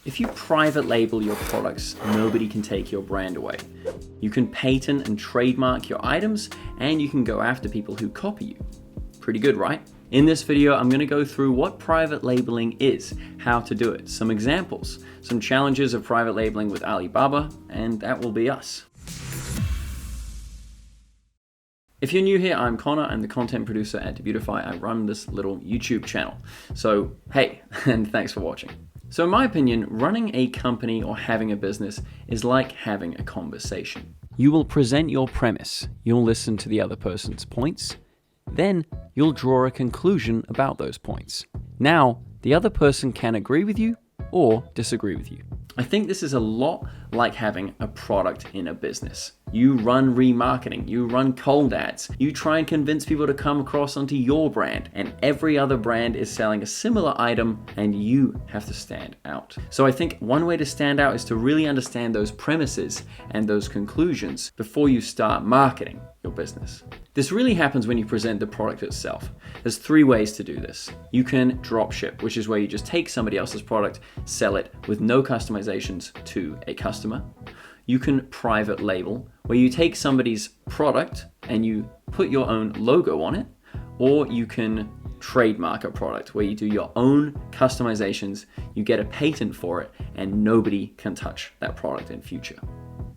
If you private label your products, nobody can take your brand away. You can patent and trademark your items, and you can go after people who copy you. Pretty good, right? In this video, I'm going to go through what private labeling is, how to do it, some examples, some challenges of private labeling with Alibaba, and that will be us. If you're new here, I'm Connor. I'm the content producer at Debutify. I run this little YouTube channel. So, hey, and thanks for watching. So in my opinion, running a company or having a business is like having a conversation. You will present your premise, you'll listen to the other person's points, then you'll draw a conclusion about those points. Now, the other person can agree with you or disagree with you. I think this is a lot like having a product in a business. You run remarketing, you run cold ads, you try and convince people to come across onto your brand, and every other brand is selling a similar item and you have to stand out. So I think one way to stand out is to really understand those premises and those conclusions before you start marketing your business. This really happens when you present the product itself. There's three ways to do this. You can drop ship, which is where you just take somebody else's product, sell it with no customizations to a customer. You can private label, where you take somebody's product and you put your own logo on it, or you can trademark a product, where you do your own customizations, you get a patent for it, and nobody can touch that product in future.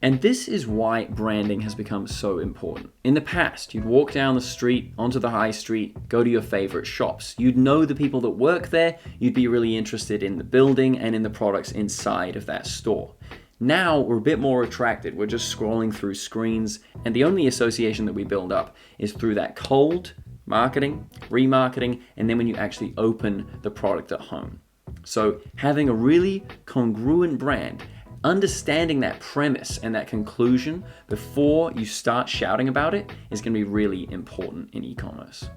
And this is why branding has become so important. In the past, you'd walk down the street, onto the high street, go to your favorite shops. You'd know the people that work there, you'd be really interested in the building and in the products inside of that store. Now we're a bit more attracted. We're just scrolling through screens, and the only association that we build up is through that cold marketing, remarketing, and then when you actually open the product at home. So having a really congruent brand, understanding that premise and that conclusion before you start shouting about it is going to be really important in e-commerce.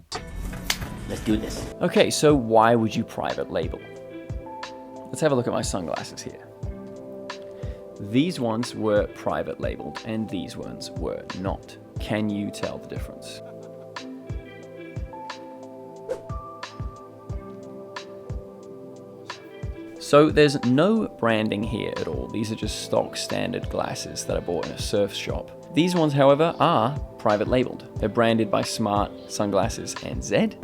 Let's do this. Okay, so why would you private label? Let's have a look at my sunglasses here. These ones were private labeled and these ones were not. Can you tell the difference? So there's no branding here at all. These are just stock standard glasses that I bought in a surf shop. These ones, however, are private labeled. They're branded by Smart Sunglasses NZ,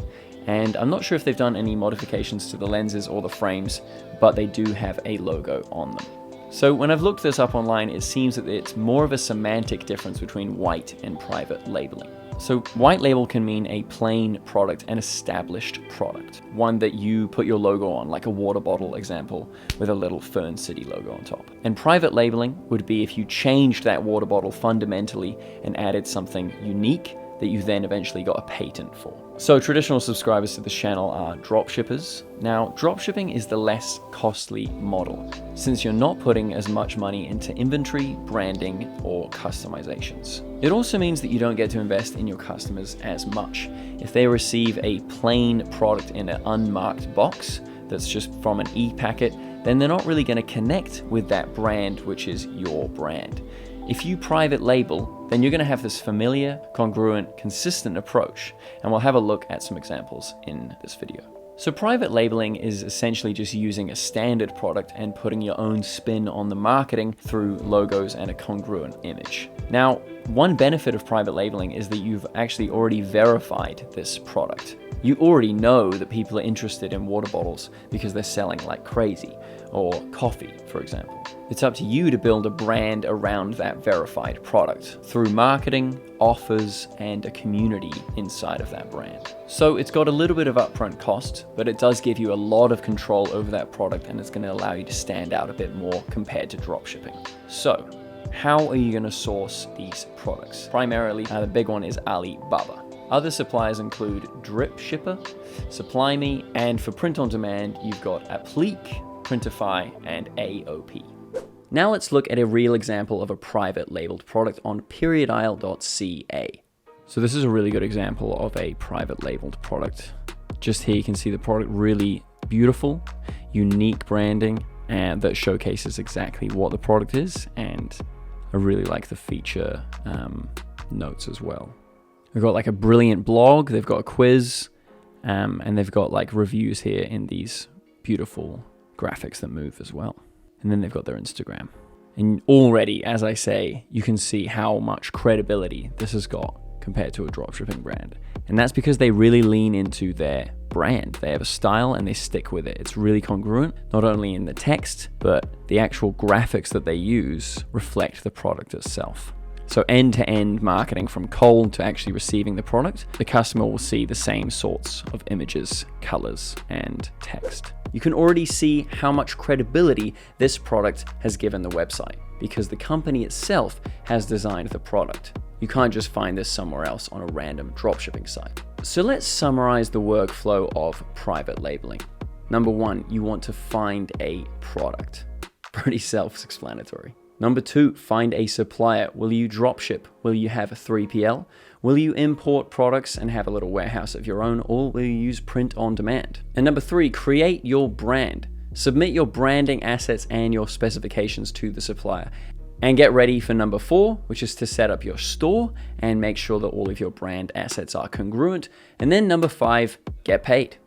and I'm not sure if they've done any modifications to the lenses or the frames, but they do have a logo on them. So when I've looked this up online, it seems that it's more of a semantic difference between white and private labeling. So white label can mean a plain product, an established product, one that you put your logo on, like a water bottle example, with a little Fern City logo on top. And private labeling would be if you changed that water bottle fundamentally and added something unique that you then eventually got a patent for. So traditional subscribers to this channel are dropshippers. Now, dropshipping is the less costly model, since you're not putting as much money into inventory, branding, or customizations. It also means that you don't get to invest in your customers as much. If they receive a plain product in an unmarked box that's just from an e-packet, then they're not really going to connect with that brand, which is your brand. If you private label, then you're going to have this familiar, congruent, consistent approach, and we'll have a look at some examples in this video. So private labeling is essentially just using a standard product and putting your own spin on the marketing through logos and a congruent image. Now, one benefit of private labeling is that you've actually already verified this product. You already know that people are interested in water bottles because they're selling like crazy, or coffee, for example. It's up to you to build a brand around that verified product through marketing, offers, and a community inside of that brand. So it's got a little bit of upfront cost, but it does give you a lot of control over that product, and it's going to allow you to stand out a bit more compared to dropshipping. So how are you going to source these products? Primarily, the big one is Alibaba. Other suppliers include Dropshipper, Supply Me, and for print on demand, you've got Applique, Printify, and AOP. Now let's look at a real example of a private labeled product on periodisle.ca. So this is a really good example of a private labeled product. Just here you can see the product, really beautiful, unique branding, and that showcases exactly what the product is, and I really like the feature notes as well. They've got like a brilliant blog, they've got a quiz, and they've got like reviews here in these beautiful graphics that move as well. and then they've got their Instagram. And already, as I say, you can see how much credibility this has got compared to a dropshipping brand. And that's because they really lean into their brand. They have a style and they stick with it. It's really congruent, not only in the text, but the actual graphics that they use reflect the product itself. So end-to-end marketing from cold to actually receiving the product, the customer will see the same sorts of images, colors, and text. You can already see how much credibility this product has given the website because the company itself has designed the product. You can't just find this somewhere else on a random dropshipping site. So let's summarize the workflow of private labeling. Number one, you want to find a product. Pretty self-explanatory. Number two, find a supplier. Will you dropship? Will you have a 3PL? Will you import products and have a little warehouse of your own, or will you use print on demand? And number three, create your brand. Submit your branding assets and your specifications to the supplier. And get ready for number four, which is to set up your store and make sure that all of your brand assets are congruent. And then number five, get paid.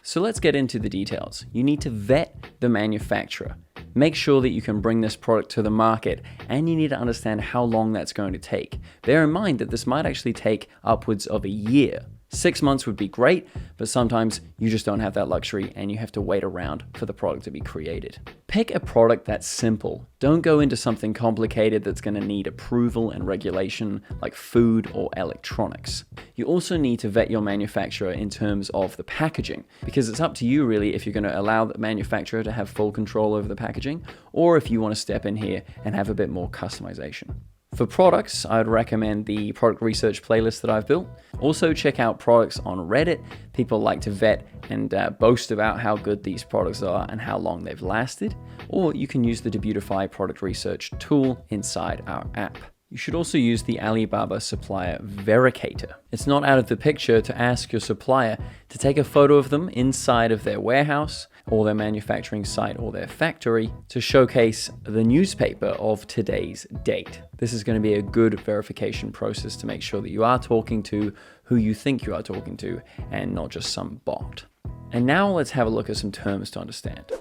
So let's get into the details. You need to vet the manufacturer. Make sure that you can bring this product to the market, and you need to understand how long that's going to take. Bear in mind that this might actually take upwards of a year. 6 months would be great, but sometimes you just don't have that luxury and you have to wait around for the product to be created. Pick a product that's simple. Don't go into something complicated that's going to need approval and regulation like food or electronics. You also need to vet your manufacturer in terms of the packaging, because it's up to you really if you're going to allow the manufacturer to have full control over the packaging, or if you want to step in here and have a bit more customization. For products, I would recommend the product research playlist that I've built. Also check out products on Reddit. People like to vet and boast about how good these products are and how long they've lasted. Or you can use the Debutify product research tool inside our app. You should also use the Alibaba supplier verificator. It's not out of the picture to ask your supplier to take a photo of them inside of their warehouse or their manufacturing site or their factory to showcase the newspaper of today's date. This is going to be a good verification process to make sure that you are talking to who you think you are talking to and not just some bot. And now let's have a look at some terms to understand.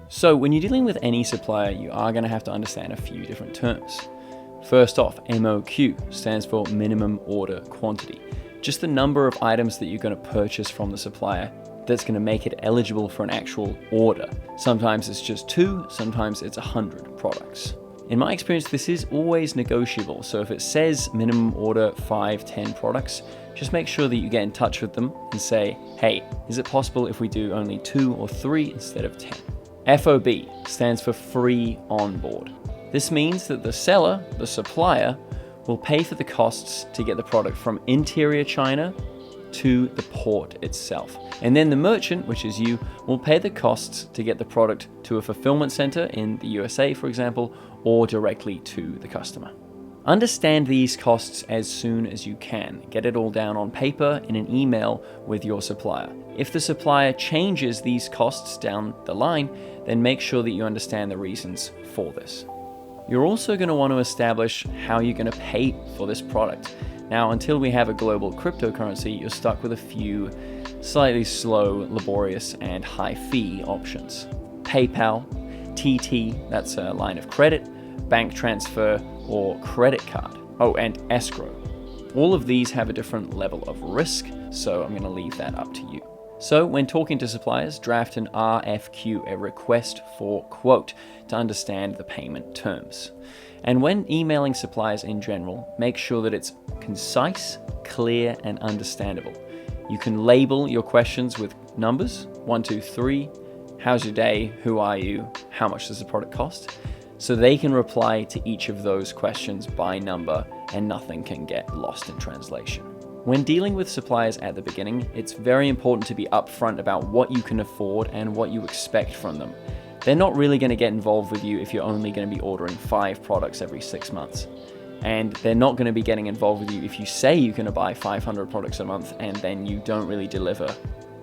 So when you're dealing with any supplier, you are going to have to understand a few different terms. First off, MOQ stands for minimum order quantity. Just the number of items that you're going to purchase from the supplier that's going to make it eligible for an actual order. Sometimes it's just 2, sometimes it's 100 products. In my experience, this is always negotiable. So if it says minimum order 5, 10 products, just make sure that you get in touch with them and say, hey, is it possible if we do only 2 or 3 instead of 10? FOB stands for free on board. This means that the seller, the supplier, will pay for the costs to get the product from interior China to the port itself. And then the merchant, which is you, will pay the costs to get the product to a fulfillment center in the USA, for example, or directly to the customer. Understand these costs as soon as you can. Get it all down on paper in an email with your supplier. If the supplier changes these costs down the line, then make sure that you understand the reasons for this. You're also going to want to establish how you're going to pay for this product. Now, until we have a global cryptocurrency, you're stuck with a few slightly slow, laborious, and high fee options. PayPal, TT, that's a line of credit, bank transfer, or credit card. Oh, and escrow. All of these have a different level of risk, so I'm going to leave that up to you. So when talking to suppliers, draft an RFQ, a request for quote, to understand the payment terms. And when emailing suppliers in general, make sure that it's concise, clear, and understandable. You can label your questions with numbers, 1, 2, 3, how's your day, who are you, how much does the product cost? So they can reply to each of those questions by number and nothing can get lost in translation. When dealing with suppliers at the beginning, it's very important to be upfront about what you can afford and what you expect from them. They're not really going to get involved with you if you're only going to be ordering 5 products every 6 months. And they're not going to be getting involved with you if you say you're going to buy 500 products a month and then you don't really deliver.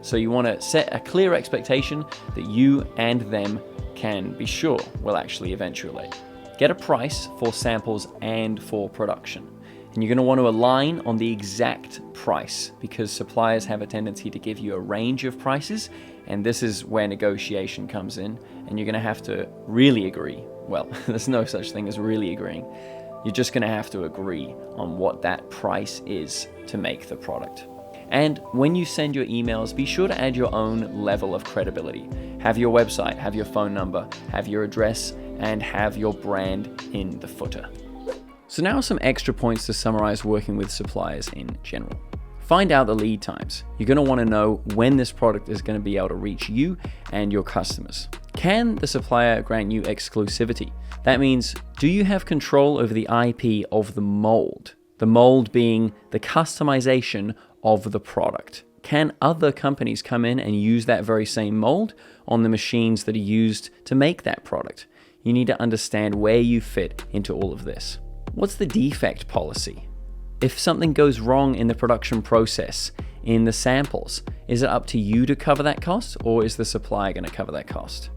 So you want to set a clear expectation that you and them can be sure will actually eventuate. Get a price for samples and for production. And you're going to want to align on the exact price, because suppliers have a tendency to give you a range of prices, and this is where negotiation comes in, and you're going to have to really agree. Well, there's no such thing as really agreeing. You're just going to have to agree on what that price is to make the product. And when you send your emails, be sure to add your own level of credibility. Have your website, have your phone number, have your address, and have your brand in the footer. So now some extra points to summarize working with suppliers in general. Find out the lead times. You're going to want to know when this product is going to be able to reach you and your customers. Can the supplier grant you exclusivity? That means, do you have control over the IP of the mold? The mold being the customization of the product. Can other companies come in and use that very same mold on the machines that are used to make that product? You need to understand where you fit into all of this. What's the defect policy? If something goes wrong in the production process, in the samples, is it up to you to cover that cost, or is the supplier going to cover that cost?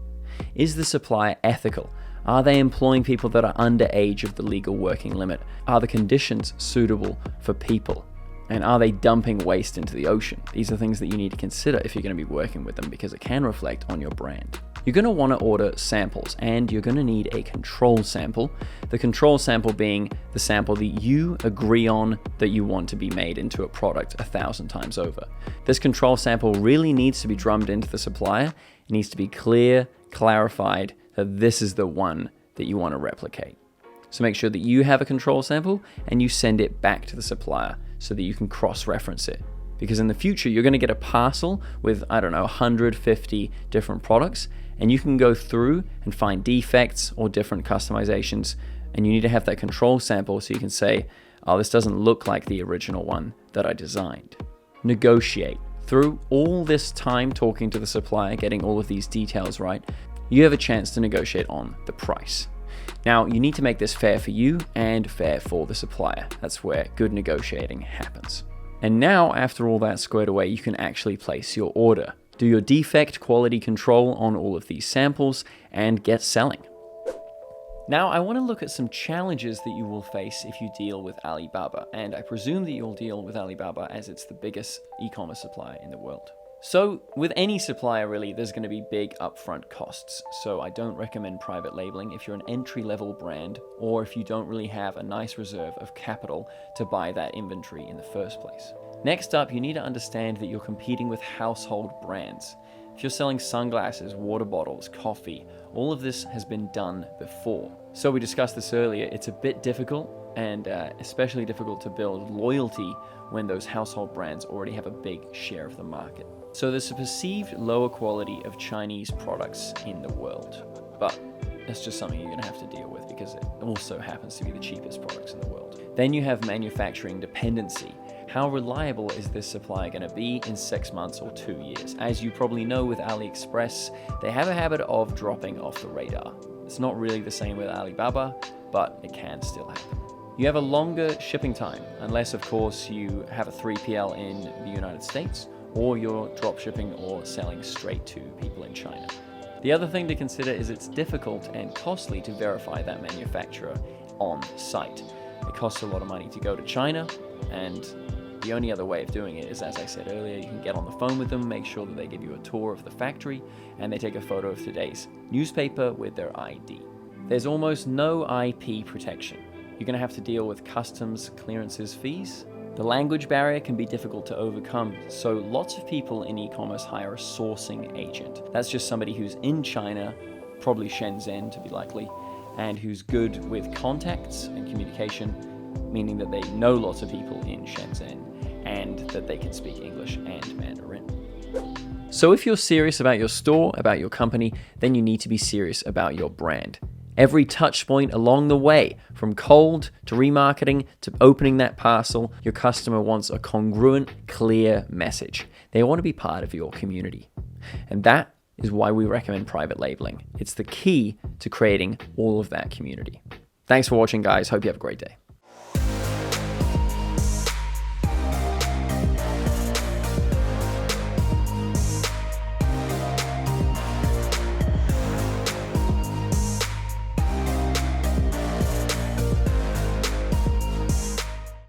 Is the supplier ethical? Are they employing people that are under age of the legal working limit? Are the conditions suitable for people? And are they dumping waste into the ocean? These are things that you need to consider if you're going to be working with them, because it can reflect on your brand. You're going to want to order samples, and you're going to need a control sample. The control sample being the sample that you agree on that you want to be made into a product 1,000 times over. This control sample really needs to be drummed into the supplier. It needs to be clear, clarified that this is the one that you want to replicate. So make sure that you have a control sample and you send it back to the supplier so that you can cross-reference it. Because in the future, you're going to get a parcel with, 150 different products, and you can go through and find defects or different customizations, and you need to have that control sample so you can say, oh, this doesn't look like the original one that I designed. Negotiate. Through all this time talking to the supplier, getting all of these details right, you have a chance to negotiate on the price. Now, you need to make this fair for you and fair for the supplier. That's where good negotiating happens. And now, after all that squared away, you can actually place your order. Do your defect quality control on all of these samples and get selling. Now, I want to look at some challenges that you will face if you deal with Alibaba, and I presume that you'll deal with Alibaba as it's the biggest e-commerce supplier in the world. So with any supplier really, there's going to be big upfront costs. So I don't recommend private labeling if you're an entry-level brand, or if you don't really have a nice reserve of capital to buy that inventory in the first place. Next up, you need to understand that you're competing with household brands. If you're selling sunglasses, water bottles, coffee, all of this has been done before. So we discussed this earlier, it's a bit difficult, and especially difficult to build loyalty when those household brands already have a big share of the market. So there's a perceived lower quality of Chinese products in the world, but that's just something you're going to have to deal with because it also happens to be the cheapest products in the world. Then you have manufacturing dependency. How reliable is this supply going to be in 6 months or 2 years? As you probably know with AliExpress, they have a habit of dropping off the radar. It's not really the same with Alibaba, but it can still happen. You have a longer shipping time, unless of course you have a 3PL in the United States, or you're dropshipping or selling straight to people in China. The other thing to consider is it's difficult and costly to verify that manufacturer on site. It costs a lot of money to go to China, and the only other way of doing it is, as I said earlier, you can get on the phone with them, make sure that they give you a tour of the factory, and they take a photo of today's newspaper with their ID. There's almost no IP protection. You're going to have to deal with customs clearances fees. The language barrier can be difficult to overcome, so lots of people in e-commerce hire a sourcing agent. That's just somebody who's in China, probably Shenzhen to be likely, and who's good with contacts and communication, meaning that they know lots of people in Shenzhen and that they can speak English and Mandarin. So if you're serious about your store, about your company, then you need to be serious about your brand. Every touch point along the way, from cold to remarketing to opening that parcel, your customer wants a congruent, clear message. They want to be part of your community. And that is why we recommend private labeling. It's the key to creating all of that community. Thanks for watching, guys. Hope you have a great day.